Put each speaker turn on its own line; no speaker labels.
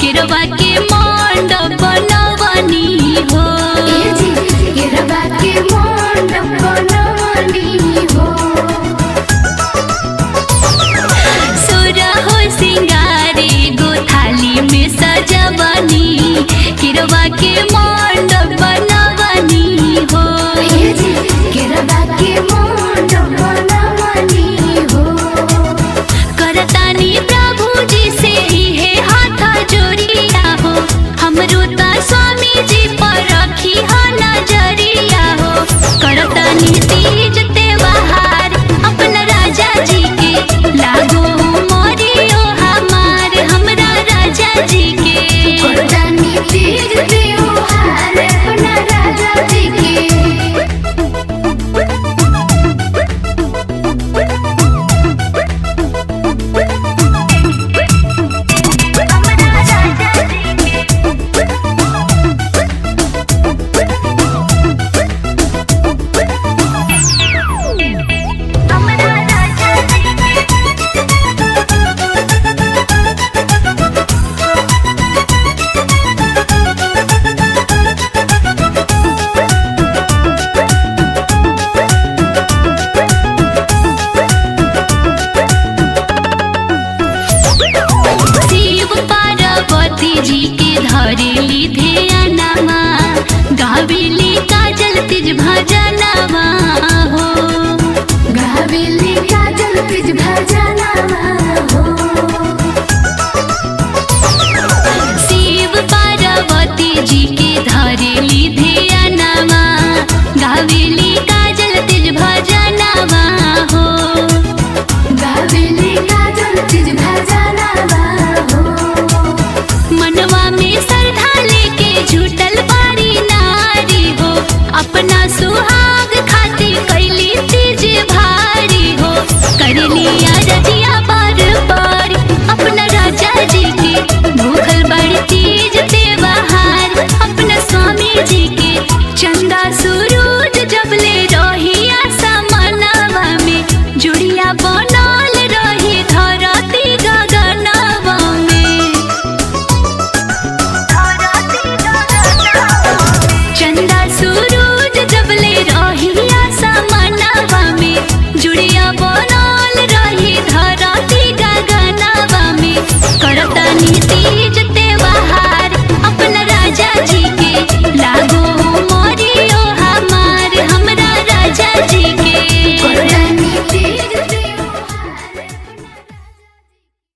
केरवा के मंडप बनवनी हो,
केरवा के मंडप बनवनी हो।
सोरहो सिंगारे गोथाली में सजवनी, केरवा के मंडप बनवनी हो,
केरवा के मंडप बनवनी हो।
करतानी प्रभु जी से हे हाथ जोड़िया हो, हमरो ता स्वामी जी पर रखी हो नजरिया हो। करतानी तीज त्योहार अपना राजा जी के, लागो मोरियो हमार हमरा राजा जी के।
करतानी तीज त्योहार अपना राजा जी के।
शिव पार्वती जी के धरेली ध्यानमा, गावेली काजल तिज भजनमा हो,
गावेली काजल तिज भजनमा हो।
शिव पार्वती जी के धरेली ध्यानमा, गावेली काजल तिज भजनमा हो,
गावेली काजल तिज भजनमा हो।
मनवा में श्रद्धा लेके झूठल बारी नारी हो, अपना सुहाग खातिर कैली तीज भारी हो। करली अरजिया बार बार अपना राजा जी के, भूखल बड़ी तीज त्योहार अपना स्वामी जी के। चंदा सूरज जबले रही आशा मनवा में, जुड़िया बनल रही धरती गगनवा में। चंदा सूरज जबले रही आशा मनवा में,